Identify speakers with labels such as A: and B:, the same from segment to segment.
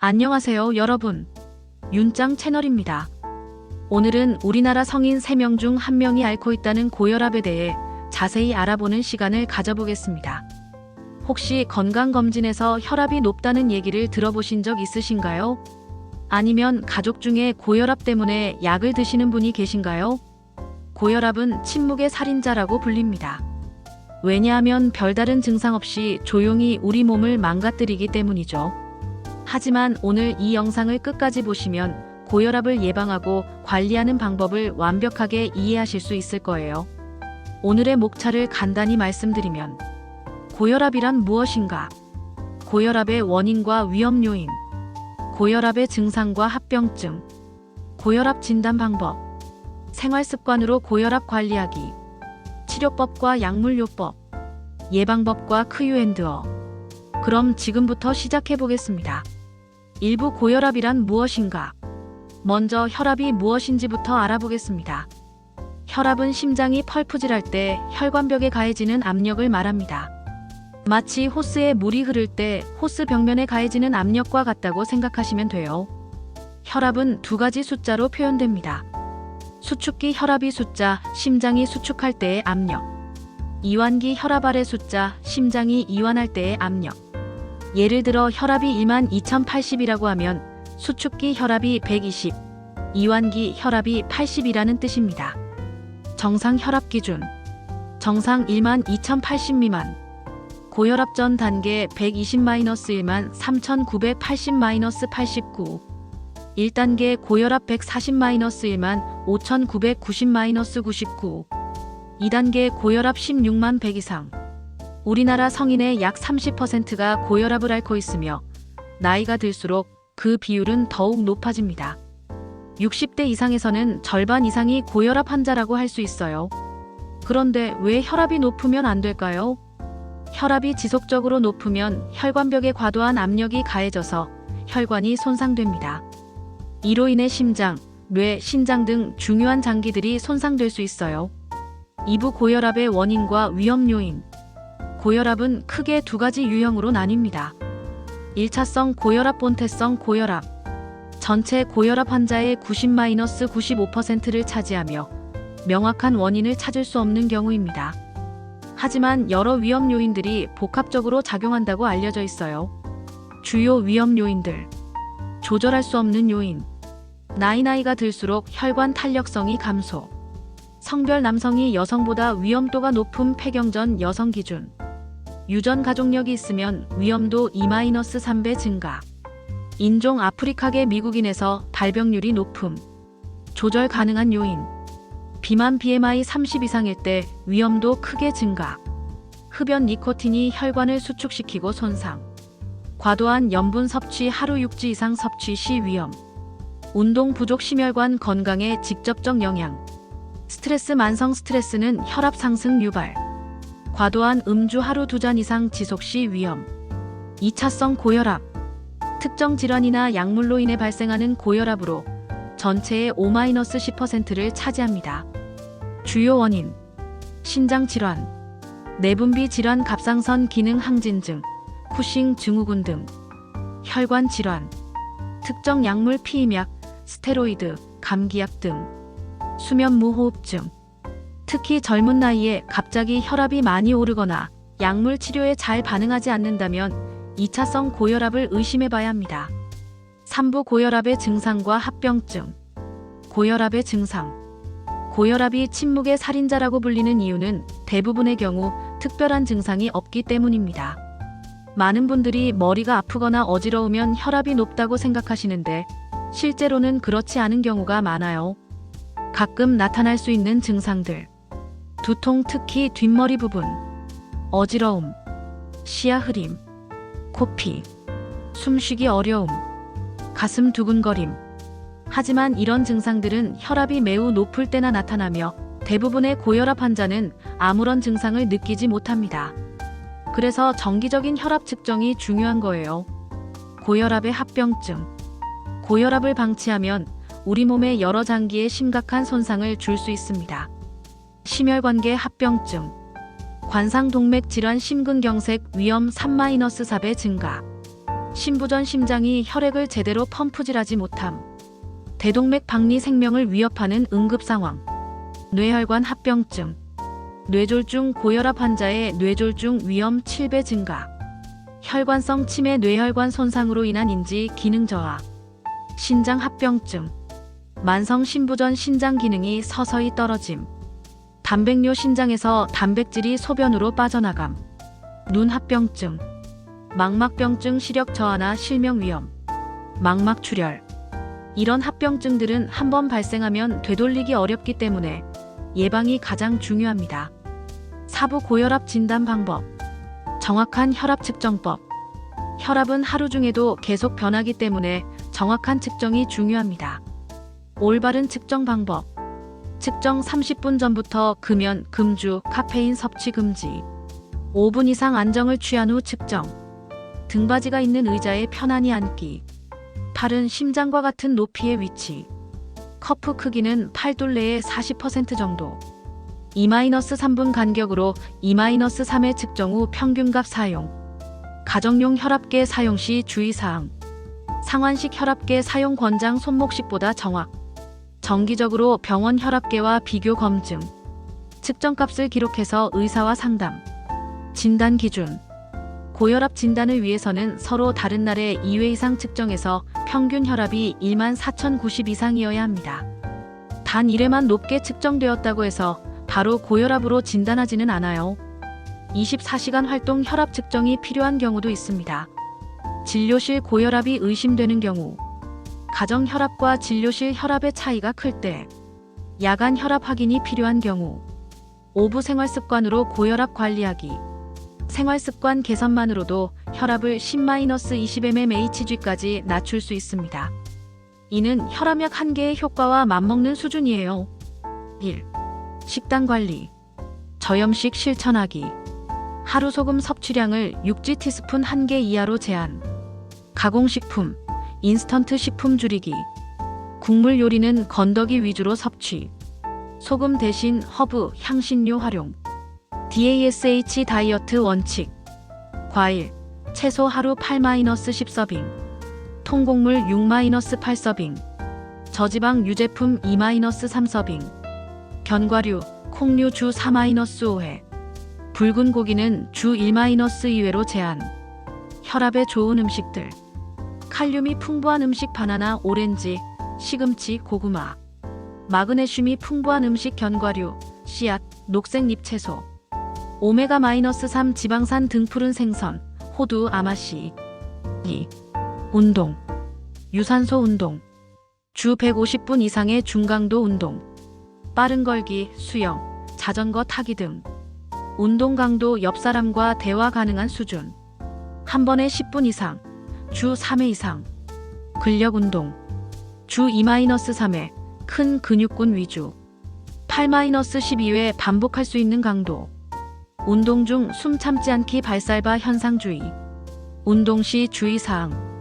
A: 안녕하세요, 여러분. 윤짱 채널입니다. 오늘은 우리나라 성인 3명 중 1명이 앓고 있다는 고혈압에 대해 자세히 알아보는 시간을 가져보겠습니다. 혹시 건강검진에서 혈압이 높다는 얘기를 들어보신 적 있으신가요? 아니면 가족 중에 고혈압 때문에 약을 드시는 분이 계신가요? 고혈압은 침묵의 살인자라고 불립니다. 왜냐하면 별다른 증상 없이 조용히 우리 몸을 망가뜨리기 때문이죠. 하지만 오늘 이 영상을 끝까지 보시면 고혈압을 예방하고 관리하는 방법을 완벽하게 이해하실 수 있을 거예요. 오늘의 목차를 간단히 말씀드리면, 고혈압이란 무엇인가? 고혈압의 원인과 위험 요인, 고혈압의 증상과 합병증, 고혈압 진단 방법, 생활습관으로 고혈압 관리하기, 치료법과 약물요법, 예방법과 크유앤드어. 그럼 지금부터 시작해 보겠습니다. 1부 고혈압이란 무엇인가? 먼저 혈압이 무엇인지부터 알아보겠습니다. 혈압은 심장이 펄프질할 때 혈관벽에 가해지는 압력을 말합니다. 마치 호스에 물이 흐를 때 호스 벽면에 가해지는 압력과 같다고 생각하시면 돼요. 혈압은 두 가지 숫자로 표현됩니다. 수축기 혈압이 숫자, 심장이 수축할 때의 압력. 이완기 혈압 아래 숫자, 심장이 이완할 때의 압력. 예를 들어 혈압이 12080이라고 하면 수축기 혈압이 120, 이완기 혈압이 80이라는 뜻입니다. 정상 혈압 기준. 정상 12080 미만. 고혈압 전 단계 120-1만 3980-89. 1단계 고혈압 140-1만 5990-99. 2단계 고혈압 16만 100 이상. 우리나라 성인의 약 30%가 고혈압을 앓고 있으며 나이가 들수록 그 비율은 더욱 높아집니다. 60대 이상에서는 절반 이상이 고혈압 환자라고 할 수 있어요. 그런데 왜 혈압이 높으면 안 될까요? 혈압이 지속적으로 높으면 혈관벽에 과도한 압력이 가해져서 혈관이 손상됩니다. 이로 인해 심장, 뇌, 신장 등 중요한 장기들이 손상될 수 있어요. 2부 고혈압의 원인과 위험 요인. 고혈압은 크게 두 가지 유형으로 나뉩니다. 1차성 고혈압, 본태성 고혈압. 전체 고혈압 환자의 90-95%를 차지하며 명확한 원인을 찾을 수 없는 경우입니다. 하지만 여러 위험 요인들이 복합적으로 작용한다고 알려져 있어요. 주요 위험 요인들. 조절할 수 없는 요인. 나이가 들수록 혈관 탄력성이 감소. 성별 남성이 여성보다 위험도가 높은 폐경전 여성 기준. 유전 가족력이 있으면 위험도 2-3배 증가. 인종 아프리카계 미국인에서 발병률이 높음. 조절 가능한 요인. 비만 BMI 30 이상일 때 위험도 크게 증가. 흡연 니코틴이 혈관을 수축시키고 손상. 과도한 염분 섭취 하루 6주 이상 섭취 시 위험. 운동 부족 심혈관 건강에 직접적 영향. 스트레스 만성 스트레스는 혈압 상승 유발. 과도한 음주 하루 2잔 이상 지속 시 위험. 2차성 고혈압. 특정 질환이나 약물로 인해 발생하는 고혈압으로 전체의 5-10%를 차지합니다. 주요 원인. 신장 질환, 내분비 질환, 갑상선 기능 항진증, 쿠싱 증후군 등. 혈관 질환, 특정 약물 피임약, 스테로이드, 감기약 등. 수면 무호흡증. 특히 젊은 나이에 갑자기 혈압이 많이 오르거나 약물 치료에 잘 반응하지 않는다면 2차성 고혈압을 의심해봐야 합니다. 3부 고혈압의 증상과 합병증. 고혈압의 증상. 고혈압이 침묵의 살인자라고 불리는 이유는 대부분의 경우 특별한 증상이 없기 때문입니다. 많은 분들이 머리가 아프거나 어지러우면 혈압이 높다고 생각하시는데 실제로는 그렇지 않은 경우가 많아요. 가끔 나타날 수 있는 증상들. 두통, 특히 뒷머리 부분. 어지러움, 시야 흐림, 코피, 숨쉬기 어려움, 가슴 두근거림. 하지만 이런 증상들은 혈압이 매우 높을 때나 나타나며 대부분의 고혈압 환자는 아무런 증상을 느끼지 못합니다. 그래서 정기적인 혈압 측정이 중요한 거예요. 고혈압의 합병증. 고혈압을 방치하면 우리 몸의 여러 장기에 심각한 손상을 줄 수 있습니다. 심혈관계 합병증. 관상동맥 질환 심근경색 위험 3-4배 증가. 심부전 심장이 혈액을 제대로 펌프질하지 못함. 대동맥 박리 생명을 위협하는 응급 상황. 뇌혈관 합병증. 뇌졸중 고혈압 환자의 뇌졸중 위험 7배 증가. 혈관성 치매 뇌혈관 손상으로 인한 인지 기능 저하. 신장 합병증. 만성 심부전 신장 기능이 서서히 떨어짐. 단백뇨 신장에서 단백질이 소변으로 빠져나감. 눈 합병증. 망막병증 시력 저하나 실명 위험. 망막출혈. 이런 합병증들은 한번 발생하면 되돌리기 어렵기 때문에 예방이 가장 중요합니다. 사부 고혈압 진단 방법. 정확한 혈압 측정법. 혈압은 하루 중에도 계속 변하기 때문에 정확한 측정이 중요합니다. 올바른 측정 방법. 측정 30분 전부터 금연, 금주, 카페인 섭취 금지. 5분 이상 안정을 취한 후 측정. 등받이가 있는 의자에 편안히 앉기. 팔은 심장과 같은 높이의 위치. 커프 크기는 팔둘레의 40% 정도. 2-3분 간격으로 2-3의 측정 후 평균값 사용. 가정용 혈압계 사용 시 주의사항. 상완식 혈압계 사용 권장 손목식보다 정확. 정기적으로 병원 혈압계와 비교 검증. 측정값을 기록해서 의사와 상담. 진단 기준. 고혈압 진단을 위해서는 서로 다른 날에 2회 이상 측정해서 평균 혈압이 14,090 이상이어야 합니다. 단 1회만 높게 측정되었다고 해서 바로 고혈압으로 진단하지는 않아요. 24시간 활동 혈압 측정이 필요한 경우도 있습니다. 진료실 고혈압이 의심되는 경우, 가정 혈압과 진료실 혈압의 차이가 클 때, 야간 혈압 확인이 필요한 경우, 오부 생활습관으로 고혈압 관리하기. 생활습관 개선만으로도 혈압을 10-20mmHg까지 낮출 수 있습니다. 이는 혈압약 1개의 효과와 맞먹는 수준이에요. 1. 식단 관리. 저염식 실천하기. 하루 소금 섭취량을 6지 티스푼 1개 이하로 제한. 가공식품, 인스턴트 식품 줄이기. 국물 요리는 건더기 위주로 섭취. 소금 대신 허브, 향신료 활용. DASH 다이어트 원칙. 과일, 채소 하루 8-10서빙. 통곡물 6-8서빙. 저지방 유제품 2-3서빙. 견과류, 콩류 주 4-5회. 붉은 고기는 주 1-2회로 제한. 혈압에 좋은 음식들. 칼륨이 풍부한 음식 바나나, 오렌지, 시금치, 고구마. 마그네슘이 풍부한 음식 견과류, 씨앗, 녹색 잎채소. 오메가-3 지방산 등 푸른 생선, 호두, 아마씨. 2. 운동. 유산소 운동. 주 150분 이상의 중강도 운동. 빠른 걸기, 수영, 자전거 타기 등. 운동 강도 옆 사람과 대화 가능한 수준. 한 번에 10분 이상, 주 3회 이상. 근력 운동. 주 2-3회, 큰 근육군 위주. 8-12회 반복할 수 있는 강도. 운동 중 숨 참지 않기 발살바 현상 주의. 운동 시 주의사항.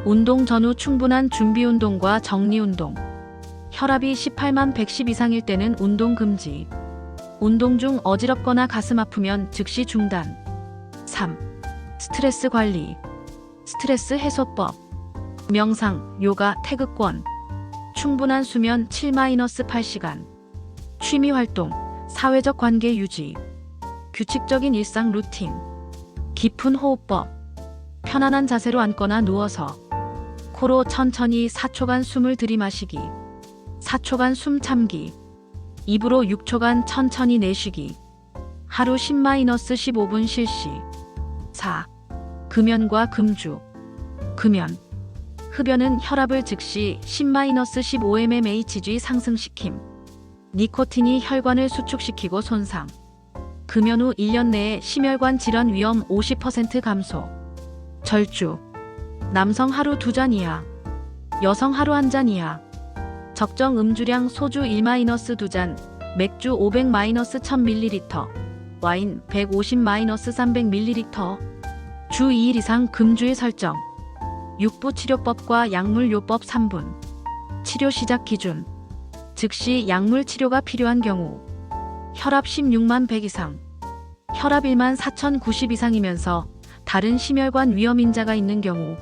A: 운동 전후 충분한 준비 운동과 정리 운동. 혈압이 18-110 이상일 때는 운동 금지. 운동 중 어지럽거나 가슴 아프면 즉시 중단. 3. 스트레스 관리. 스트레스 해소법. 명상, 요가, 태극권. 충분한 수면 7-8시간. 취미 활동, 사회적 관계 유지. 규칙적인 일상 루틴. 깊은 호흡법. 편안한 자세로 앉거나 누워서. 코로 천천히 4초간 숨을 들이마시기. 4초간 숨 참기. 입으로 6초간 천천히 내쉬기. 하루 10-15분 실시. 4. 금연과 금주. 금연. 흡연은 혈압을 즉시 10-15mmHg 상승시킴. 니코틴이 혈관을 수축시키고 손상. 금연 후 1년 내에 심혈관 질환 위험 50% 감소. 절주. 남성 하루 2잔 이하, 여성 하루 1잔 이하. 적정 음주량 소주 1-2잔, 맥주 500-1000ml, 와인 150-300ml. 주 2일 이상 금주일 설정. 육부치료법과 약물요법 3분. 치료 시작 기준. 즉시 약물 치료가 필요한 경우. 혈압 16-100 이상. 혈압 14,090 이상이면서 다른 심혈관 위험 인자가 있는 경우.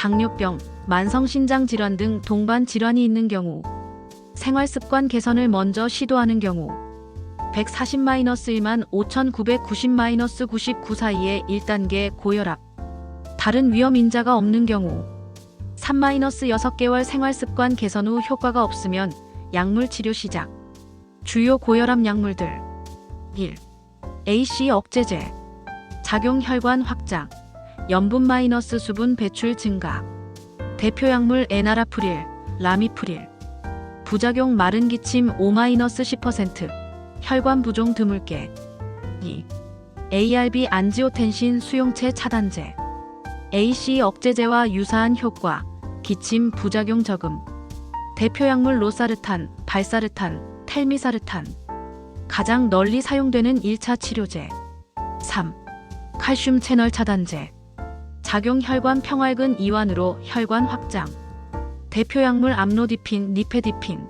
A: 당뇨병, 만성신장 질환 등 동반 질환이 있는 경우, 생활습관 개선을 먼저 시도하는 경우, 140-1만 5990-99 사이의 1단계 고혈압, 다른 위험 인자가 없는 경우, 3-6개월 생활습관 개선 후 효과가 없으면 약물 치료 시작. 주요 고혈압 약물들 1. AC 억제제. 작용 혈관 확장, 염분 마이너스 수분 배출 증가. 대표 약물 에나라프릴, 라미프릴. 부작용 마른 기침 5-10%, 혈관 부종 드물게. 2. ARB 안지오텐신 수용체 차단제. AC 억제제와 유사한 효과, 기침 부작용 적음. 대표 약물 로사르탄, 발사르탄, 텔미사르탄. 가장 널리 사용되는 1차 치료제. 3. 칼슘 채널 차단제. 작용 혈관 평활근 이완으로 혈관 확장. 대표 약물 암로디핀, 니페디핀.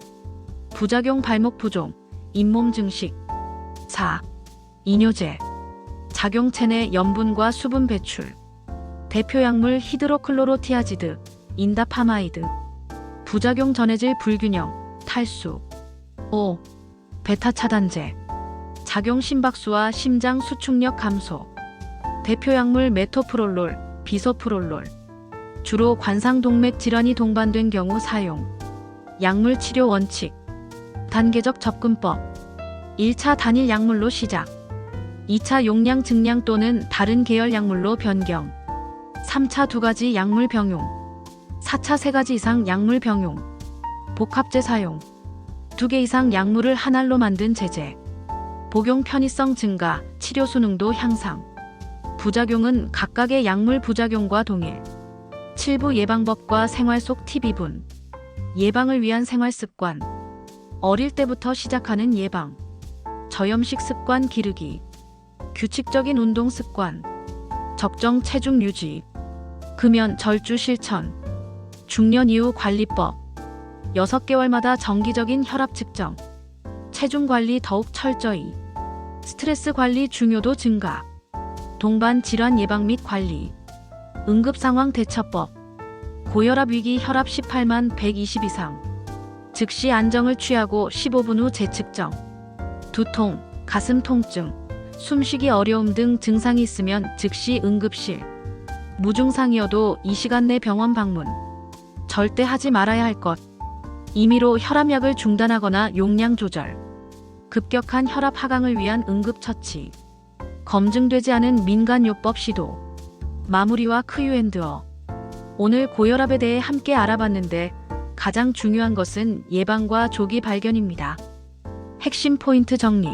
A: 부작용 발목 부종, 잇몸 증식. 4. 이뇨제. 작용 체내 염분과 수분 배출. 대표 약물 히드로클로로티아지드, 인다파마이드. 부작용 전해질 불균형, 탈수. 5. 베타 차단제. 작용 심박수와 심장 수축력 감소. 대표 약물 메토프롤롤, 비소프롤롤. 주로 관상동맥 질환이 동반된 경우 사용. 약물 치료 원칙. 단계적 접근법. 1차 단일 약물로 시작. 2차 용량 증량 또는 다른 계열 약물로 변경. 3차 2가지 약물 병용. 4차 3가지 이상 약물 병용. 복합제 사용. 2개 이상 약물을 한 알로 만든 제제. 복용 편의성 증가, 치료 수능도 향상. 부작용은 각각의 약물 부작용과 동일. 7부 예방법과 생활 속 팁2분. 예방을 위한 생활 습관. 어릴 때부터 시작하는 예방. 저염식 습관 기르기. 규칙적인 운동 습관. 적정 체중 유지. 금연 절주 실천. 중년 이후 관리법. 6개월마다 정기적인 혈압 측정. 체중 관리 더욱 철저히. 스트레스 관리 중요도 증가. 동반 질환 예방 및 관리. 응급상황 대처법. 고혈압 위기 혈압 18-120 이상. 즉시 안정을 취하고 15분 후 재측정. 두통, 가슴 통증, 숨쉬기 어려움 등 증상이 있으면 즉시 응급실. 무증상이어도 이 시간 내 병원 방문. 절대 하지 말아야 할 것. 임의로 혈압약을 중단하거나 용량 조절. 급격한 혈압 하강을 위한 응급처치. 검증되지 않은 민간요법 시도. 마무리와 크유앤드어. 오늘 고혈압에 대해 함께 알아봤는데 가장 중요한 것은 예방과 조기 발견입니다. 핵심 포인트 정리.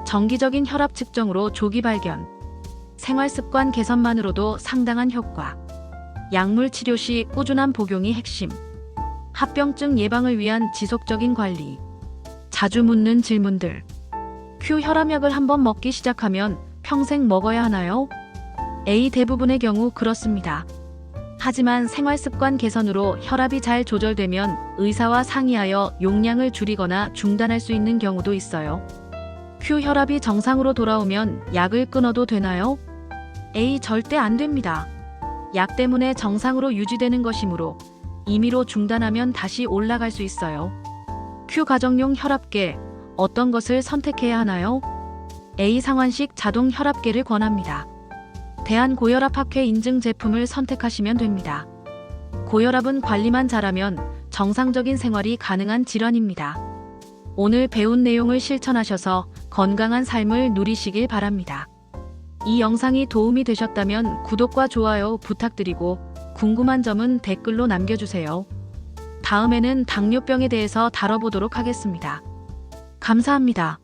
A: 정기적인 혈압 측정으로 조기 발견. 생활습관 개선만으로도 상당한 효과. 약물 치료 시 꾸준한 복용이 핵심. 합병증 예방을 위한 지속적인 관리. 자주 묻는 질문들. 큐 혈압약을 한번 먹기 시작하면 평생 먹어야 하나요? A 대부분의 경우 그렇습니다. 하지만 생활습관 개선으로 혈압이 잘 조절되면 의사와 상의하여 용량을 줄이거나 중단할 수 있는 경우도 있어요. 큐 혈압이 정상으로 돌아오면 약을 끊어도 되나요? A 절대 안 됩니다. 약 때문에 정상으로 유지되는 것이므로 임의로 중단하면 다시 올라갈 수 있어요. 큐 가정용 혈압계, 어떤 것을 선택해야 하나요? A 상환식 자동 혈압계를 권합니다. 대한고혈압학회 인증 제품을 선택하시면 됩니다. 고혈압은 관리만 잘하면 정상적인 생활이 가능한 질환입니다. 오늘 배운 내용을 실천하셔서 건강한 삶을 누리시길 바랍니다. 이 영상이 도움이 되셨다면 구독과 좋아요 부탁드리고 궁금한 점은 댓글로 남겨주세요. 다음에는 당뇨병에 대해서 다뤄보도록 하겠습니다. 감사합니다.